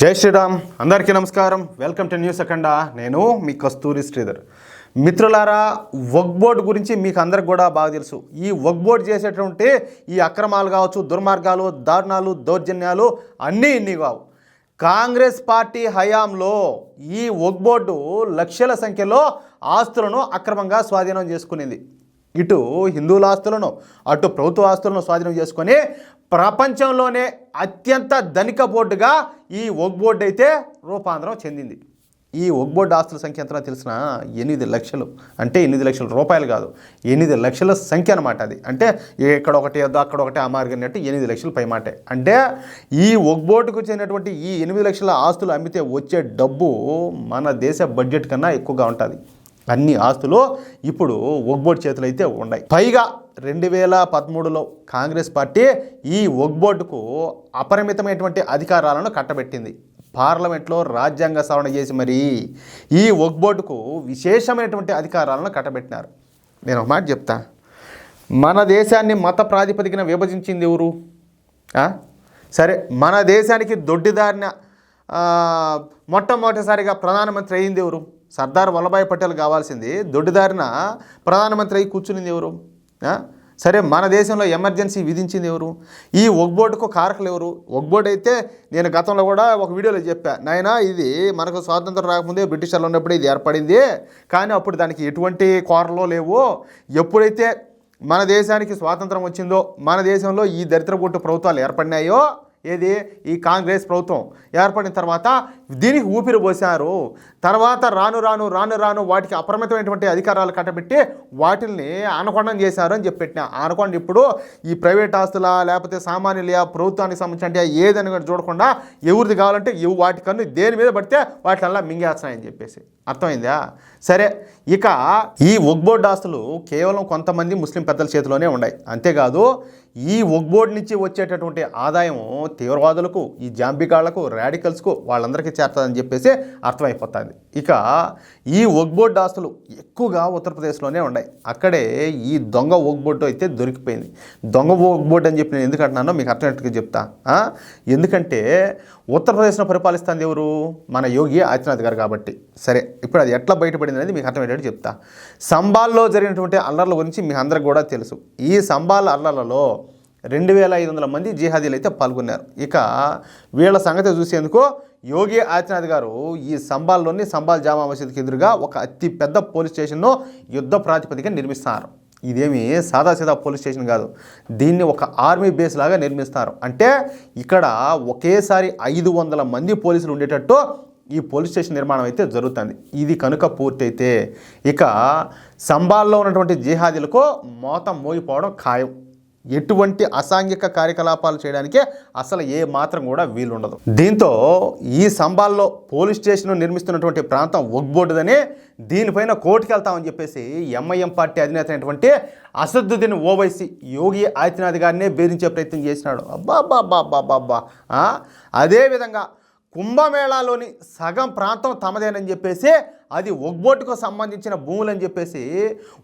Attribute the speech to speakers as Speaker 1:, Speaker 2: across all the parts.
Speaker 1: జై శ్రీరామ్. అందరికీ నమస్కారం. వెల్కమ్ టు న్యూస్ అఖండ. నేను మీ కస్తూరి శ్రీధర్. మిత్రులారా, వక్ఫ్ బోర్డు గురించి మీకు అందరికి కూడా బాగా తెలుసు. ఈ వక్ఫ్ బోర్డు చేసేటువంటి ఈ అక్రమాలు కావచ్చు, దుర్మార్గాలు, దారుణాలు, దౌర్జన్యాలు అన్నీ ఇన్ని కావు. కాంగ్రెస్ పార్టీ హయాంలో ఈ వక్ఫ్ బోర్డు లక్షల సంఖ్యలో ఆస్తులను అక్రమంగా స్వాధీనం చేసుకునింది. ఇటు హిందువుల ఆస్తులను, అటు ప్రభుత్వ ఆస్తులను స్వాధీనం చేసుకొని ప్రపంచంలోనే అత్యంత ధనిక బోర్డుగా ఈ వక్ఫ్ బోర్డు అయితే రూపాంతరం చెందింది. ఈ వక్ఫ్ బోర్డు ఆస్తుల సంఖ్య ఎంతనో తెలిసిన 8 లక్షలు. అంటే 8 లక్షల రూపాయలు కాదు, 8 లక్షల సంఖ్య అనమాట. అది అంటే ఇక్కడ ఒకటి అక్కడ ఒకటి ఆ మార్గన్నట్టు 8 లక్షలు పైమాటే. అంటే ఈ వక్ఫ్ బోర్డుకు చెందినటువంటి ఈ 8 లక్షల ఆస్తులు అమ్మితే వచ్చే డబ్బు మన దేశ బడ్జెట్ కన్నా ఎక్కువగా ఉంటుంది. అన్ని ఆస్తులు ఇప్పుడు వక్ఫ్ బోర్డు చేతులు అయితే ఉన్నాయి. పైగా 2013లో కాంగ్రెస్ పార్టీ ఈ వక్ఫ్ బోర్డుకు అపరిమితమైనటువంటి అధికారాలను కట్టబెట్టింది. పార్లమెంట్లో రాజ్యాంగ సవరణ చేసి మరి ఈ వక్ఫ్ బోర్డుకు విశేషమైనటువంటి అధికారాలను కట్టబెట్టినారు. నేను ఒక మాట చెప్తా. మన దేశాన్ని మత ప్రాతిపదికన విభజించింది ఎవరు? సరే, మన దేశానికి దొడ్డిదారిన మొట్టమొదటిసారిగా ప్రధానమంత్రి అయ్యింది ఎవరు? సర్దార్ వల్లభాయ్ పటేల్ కావాల్సింది దొడ్డిదారిన ప్రధానమంత్రి అయి కూర్చునింది ఎవరు? సరే, మన దేశంలో ఎమర్జెన్సీ విధించింది ఎవరు? ఈ వక్ఫ్ బోర్డుకు కారకులు ఎవరు? వక్ఫ్ బోర్డు అయితే నేను గతంలో కూడా ఒక వీడియోలో చెప్పా, నాయనా ఇది మనకు స్వాతంత్రం రాకముందే బ్రిటిషర్లు ఉన్నప్పుడే ఇది ఏర్పడింది, కానీ అప్పుడు దానికి ఎటువంటి కోరలు లేవు. ఎప్పుడైతే మన దేశానికి స్వాతంత్రం వచ్చిందో, మన దేశంలో ఈ దరిద్రపుట్టు ప్రభుత్వాలు ఏర్పడినాయో, ఏది ఈ కాంగ్రెస్ ప్రభుత్వం ఏర్పడిన తర్వాత దీనికి ఊపిరి పోసారు. తర్వాత రాను రాను వాటికి అపరిమితమైనటువంటి అధికారాలు కట్టబెట్టి వాటిల్ని ఆనకొండం చేశారు అని చెప్పెట్టిన. ఆనకొండ ఇప్పుడు ఈ ప్రైవేట్ ఆస్తులా లేకపోతే సామాన్యుల ప్రభుత్వానికి సంబంధించి ఏదని కూడా చూడకుండా ఎవరిది కావాలంటే వాటి కన్ను దేని మీద పడితే వాటినల్లా మింగేస్తున్నాయని చెప్పేసి అర్థమైందా? సరే, ఇక ఈ వక్ఫ్ బోర్డు ఆస్తులు కేవలం కొంతమంది ముస్లిం పెద్దల చేతిలోనే ఉన్నాయి. అంతేకాదు ఈ వక్ఫ్ బోర్డు నుంచి వచ్చేటటువంటి ఆదాయం తీవ్రవాదులకు, ఈ జాంబికాళ్లకు, రాడికల్స్కు వాళ్ళందరికీ చేరుతుందని చెప్పేసి అర్థమైపోతుంది. ఇక ఈ వక్ఫ్ బోర్డు ఆస్తులు ఎక్కువగా ఉత్తరప్రదేశ్లోనే ఉన్నాయి. అక్కడే ఈ దొంగ వక్ఫ్ బోర్డు అయితే దొరికిపోయింది. దొంగ వక్ఫ్ బోర్డు అని చెప్పి నేను ఎందుకు అంటున్నానో మీకు అర్థమైనట్టుగా చెప్తా. ఎందుకంటే ఉత్తరప్రదేశ్ను పరిపాలిస్తుంది ఎవరు? మన యోగి ఆదిత్యనాథ్ గారు కాబట్టి. సరే, ఇప్పుడు అది ఎట్లా బయటపడింది అనేది మీకు అర్థమయ్యేటట్టు చెప్తా. సంబాల్లో జరిగినటువంటి అల్లర్ల గురించి మీకు అందరికి కూడా తెలుసు. ఈ సంబాల్ అల్లర్లలో 2500 మంది జిహాదీలు అయితే పాల్గొన్నారు. ఇక వీళ్ళ సంగతి చూసేందుకు యోగి ఆదిత్యనాథ్ గారు ఈ సంబాల్లోని సంబాల్ జామా మసీద్కి ఎదురుగా ఒక అతి పెద్ద పోలీస్ స్టేషన్ను యుద్ధ ప్రాతిపదికన నిర్మిస్తున్నారు. ఇదేమి సాదాసీదా పోలీస్ స్టేషన్ కాదు, దీన్ని ఒక ఆర్మీ బేస్ లాగా నిర్మిస్తారు. అంటే ఇక్కడ ఒకేసారి 500 మంది పోలీసులు ఉండేటట్టు ఈ పోలీస్ స్టేషన్ నిర్మాణం అయితే జరుగుతుంది. ఇది కనుక పూర్తయితే ఇక సంబాల్లో ఉన్నటువంటి జిహాదీలకు మోతం మోగిపోవడం ఖాయం. ఎటువంటి అసాంఘిక కార్యకలాపాలు చేయడానికి అసలు ఏ మాత్రం కూడా వీలుండదు. దీంతో ఈ సంబాల్లో పోలీస్ స్టేషన్ నిర్మిస్తున్నటువంటి ప్రాంతం వక్ఫ్ బోర్డుదని, దీనిపైన కోర్టుకు వెళ్తామని చెప్పేసి ఎంఐఎం పార్టీ అధినేత అయినటువంటి అసదుద్దీన్ ఓవైసీ యోగి ఆదిత్యనాథ్ గారినే బెదిరించే ప్రయత్నం చేసినాడు. అబ్బా. అదేవిధంగా కుంభమేళాలోని సగం ప్రాంతం తమదేనని చెప్పేసి, అది వక్ఫ్ బోర్డుకు సంబంధించిన భూములని చెప్పేసి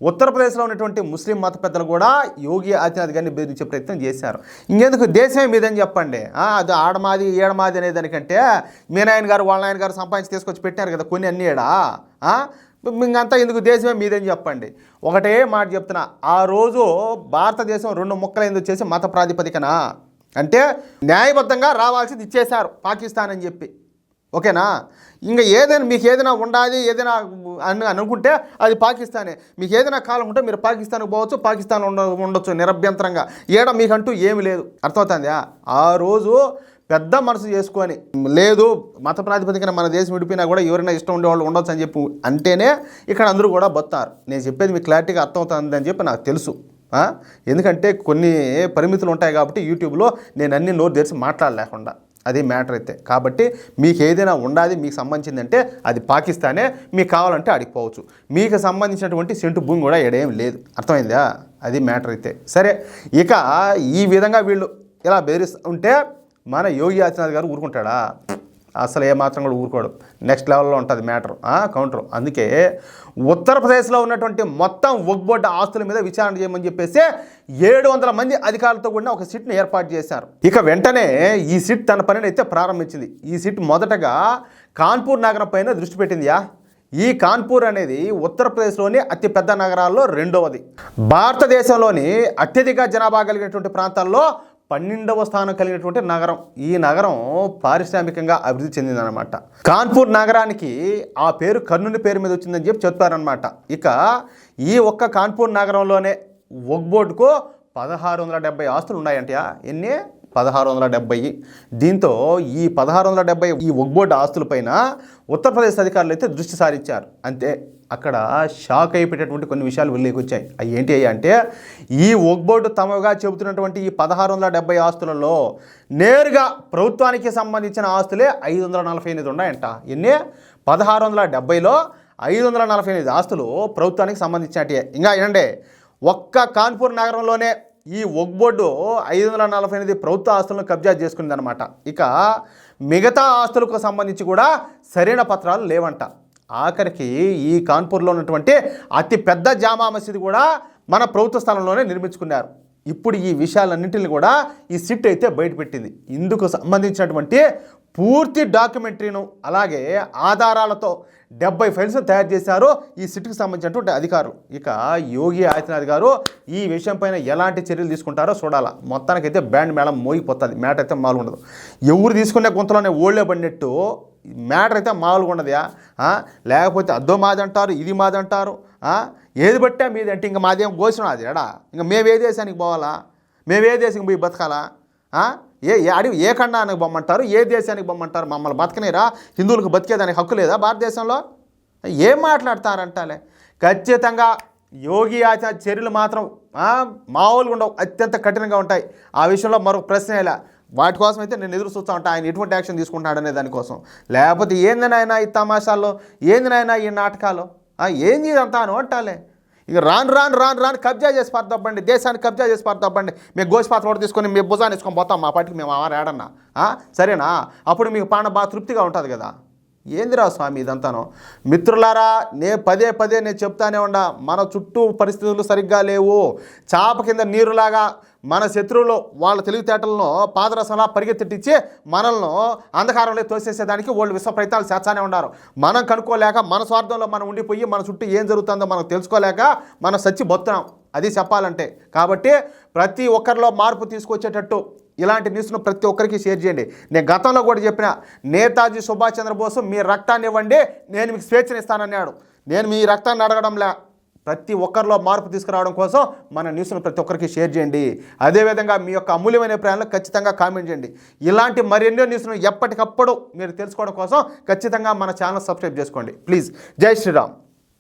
Speaker 1: ఉత్తరప్రదేశ్లో ఉన్నటువంటి ముస్లిం మత పెద్దలు కూడా యోగి ఆదిత్యనాథ్ గారిని బెదిరించే ప్రయత్నం చేశారు. ఇంకెందుకు దేశమే మీదని చెప్పండి, అది ఆడమాది ఏడమాది అనే దానికంటే మీ నాయన గారు వాళ్ళ నాయన గారు సంపాదించి తీసుకొచ్చి పెట్టారు కదా కొన్ని అన్నీ ఏడా, ఇంకంతా ఎందుకు దేశమే మీదని చెప్పండి. ఒకటే మాట చెప్తున్నా, ఆ రోజు భారతదేశం 2 ముక్కలైంది వచ్చేసి మత ప్రాతిపదికన. అంటే న్యాయబద్ధంగా రావాల్సింది ఇచ్చేశారు పాకిస్తాన్ అని చెప్పి, ఓకేనా? ఇంకా ఏదైనా మీకు ఏదైనా ఉండాలి ఏదైనా అని అనుకుంటే అది పాకిస్తానే. మీకు ఏదైనా కాలం ఉంటే మీరు పాకిస్తాన్కి పోవచ్చు, పాకిస్తాన్ ఉండొచ్చు నిరభ్యంతరంగా. ఏడ మీకంటూ ఏమి లేదు. అర్థమవుతుందా? ఆ రోజు పెద్ద మనసు చేసుకొని, లేదు మత ప్రాతిపదికన మన దేశం విడిపోయినా కూడా ఎవరైనా ఇష్టం ఉండేవాళ్ళు ఉండొచ్చు అని చెప్పి అంటేనే ఇక్కడ అందరూ కూడా బతారు. నేను చెప్పేది మీకు క్లారిటీగా అర్థమవుతుంది అని చెప్పి నాకు తెలుసు. ఎందుకంటే కొన్ని పరిమితులు ఉంటాయి కాబట్టి యూట్యూబ్లో నేను అన్ని నోరు తెరిచి మాట్లాడలేకుండా, అది మ్యాటర్ అయితే. కాబట్టి మీకు ఏదైనా ఉండాలి మీకు సంబంధించిందంటే అది పాకిస్తానే, మీకు కావాలంటే అడిగిపోవచ్చు. మీకు సంబంధించినటువంటి సెంటు భూమి కూడా ఎడేం లేదు. అర్థమైందా? అది మ్యాటర్ అయితే. సరే, ఇక ఈ విధంగా వీళ్ళు ఇలా బెదిరిస్తూ ఉంటే మన యోగి ఆదిత్యనాథ్ గారు ఊరుకుంటాడా? అసలు ఏమాత్రం కూడా ఊరుకోడు. నెక్స్ట్ లెవెల్లో ఉంటుంది మ్యాటర్ కౌంటర్. అందుకే ఉత్తరప్రదేశ్లో ఉన్నటువంటి మొత్తం వక్ఫ్ బోర్డు ఆస్తుల మీద విచారణ చేయమని చెప్పేసి 700 మంది అధికారులతో కూడిన ఒక సిట్ను ఏర్పాటు చేశారు. ఇక వెంటనే ఈ సిట్ తన పనిని అయితే ప్రారంభించింది. ఈ సిట్ మొదటగా కాన్పూర్ నగరం పైన దృష్టి పెట్టిందియా. ఈ కాన్పూర్ అనేది ఉత్తరప్రదేశ్లోని అతిపెద్ద నగరాల్లో రెండవది. భారతదేశంలోని అత్యధిక జనాభా కలిగినటువంటి ప్రాంతాల్లో 12వ స్థానం కలిగినటువంటి నగరం. ఈ నగరం పారిశ్రామికంగా అభివృద్ధి చెందిందనమాట. కాన్పూర్ నగరానికి ఆ పేరు కర్ణుని పేరు మీద వచ్చిందని చెప్పారనమాట. ఇక ఈ ఒక్క కాన్పూర్ నగరంలోనే వక్ఫ్ బోర్డుకు 1670 ఆస్తులు ఉన్నాయంట. ఎన్ని? 1670. దీంతో ఈ 1670 ఈ వక్ఫ్ బోర్డు ఆస్తులపైన ఉత్తరప్రదేశ్ అధికారులు అయితే దృష్టి సారించారు. అంతే, అక్కడ షాక్ అయిపోయేటటువంటి కొన్ని విషయాలు వెళ్ళేకి వచ్చాయి. అవి ఏంటి అంటే, ఈ వక్ఫ్ బోర్డు తమగా చెబుతున్నటువంటి ఈ 1670 ఆస్తులలో నేరుగా ప్రభుత్వానికి సంబంధించిన ఆస్తులే 548 ఉన్నాయంట. ఎన్ని? 1670లో 548 ఆస్తులు ప్రభుత్వానికి సంబంధించినట్టే. ఇంకా ఏంటంటే, ఒక్క కాన్పూర్ నగరంలోనే ఈ వక్ఫ్ బోర్డు 548 ప్రభుత్వ ఆస్తులను కబ్జా చేసుకుందనమాట. ఇక మిగతా ఆస్తులకు సంబంధించి కూడా సరైన పత్రాలు లేవంట. ఆఖరికి ఈ కాన్పూర్లో ఉన్నటువంటి అతి పెద్ద జామా మసీదు కూడా మన ప్రభుత్వ స్థలంలోనే నిర్మించుకున్నారు. ఇప్పుడు ఈ విషయాలన్నింటిని కూడా ఈ సిట్ అయితే బయటపెట్టింది. ఇందుకు సంబంధించినటువంటి పూర్తి డాక్యుమెంటరీను అలాగే ఆధారాలతో 70 ఫైల్స్ తయారు చేశారు ఈ సిట్కి సంబంధించినటువంటి అధికారులు. ఇక యోగి ఆదిత్యనాథ్ గారు ఈ విషయం పైన ఎలాంటి చర్యలు తీసుకుంటారో చూడాలా. మొత్తానికైతే బ్యాండ్ మేళం మోగిపోతుంది. మ్యాటర్ అయితే మామూలుగా ఉండదు. ఎవరు తీసుకునే గుంతలోనే ఓళ్ళే పడినట్టు మ్యాటర్ అయితే మామూలుగా ఉండదుయా. లేకపోతే అద్దో మాది అంటారు, ఇది మాది అంటారు. ఏది బట్టే మీది అంటే ఇంకా మాదేం గోసిన అది ఎడా. ఇంకా మేము ఏ దేశానికి పోవాలా? మేము ఏ దేశానికి పోయి బతకాలా? అడిగి ఏ ఖండానికి బొమ్మంటారు, ఏ దేశానికి బొమ్మంటారు? మమ్మల్ని బతకనేరా? హిందువులకు బతికేదానికి హక్కు లేదా భారతదేశంలో? ఏం మాట్లాడతారంటాలే. ఖచ్చితంగా యోగి ఆదిత్యనాథ్ చర్యలు మాత్రం మామూలుగా ఉండవు, అత్యంత కఠినంగా ఉంటాయి. ఆ విషయంలో మరొక ప్రశ్న వాటి కోసం అయితే నేను ఎదురు చూస్తూ ఉంటాను, ఆయన ఎటువంటి యాక్షన్ తీసుకుంటాడనే దానికోసం. లేకపోతే ఏందినైనా ఈ తమాషాల్లో, ఏందినైనా ఈ నాటకాలు, ఏంది ఇదంతా అని అంటాలే. ఇక రాను కబ్జా చేసి పారదబ్బండి, దేశాన్ని కబ్జా చేసి పారదబ్బండి. మేము గోసిపాత్ర కూడా తీసుకొని మీ భుజాన్ని వేసుకొని పోతాం, మా పాటికి మేము ఏడన్నా సరేనా? అప్పుడు మీకు ప్రాణం బాగా తృప్తిగా ఉంటుంది కదా. ఏందిరా స్వామి ఇదంతాను. మిత్రులారా, పదే నేను చెప్తానే ఉండా, మన చుట్టూ పరిస్థితులు సరిగ్గా లేవు. చాప కింద నీరులాగా మన శత్రువులు వాళ్ళ తెలివితేటలను పాదరసంలా పరిగెత్తించి మనల్ని అంధకారంలో తోసేసేదానికి వాళ్ళు విశ్వ ప్రయత్నాలు చేస్తానే ఉన్నారు. మనం కనుక్కోలేక మన స్వార్థంలో మనం ఉండిపోయి మన చుట్టూ ఏం జరుగుతుందో మనం తెలుసుకోలేక మనం సచ్చి బతున్నాం. అది చెప్పాలంటే. కాబట్టి ప్రతి ఒక్కరిలో మార్పు తీసుకొచ్చేటట్టు ఇలాంటి న్యూస్ను ప్రతి ఒక్కరికి షేర్ చేయండి. నేను గతంలో కూడా చెప్పిన, నేతాజీ సుభాష్ చంద్రబోస్ మీ రక్తాన్ని ఇవ్వండి, నేను మీకు స్వేచ్ఛనిస్తానన్నాడు. నేను మీ రక్తాన్ని అడగడంలే. ప్రతి ఒక్కరిలో మార్పు తీసుకురావడం కోసం మన న్యూస్ను ప్రతి ఒక్కరికి షేర్ చేయండి. అదేవిధంగా మీ యొక్క అమూల్యమైన అభిప్రాయాలను ఖచ్చితంగా కామెంట్ చేయండి. ఇలాంటి మరెన్నో న్యూస్ను ఎప్పటికప్పుడు మీరు తెలుసుకోవడం కోసం ఖచ్చితంగా మన ఛానల్ సబ్స్క్రైబ్ చేసుకోండి ప్లీజ్. జై శ్రీరామ్.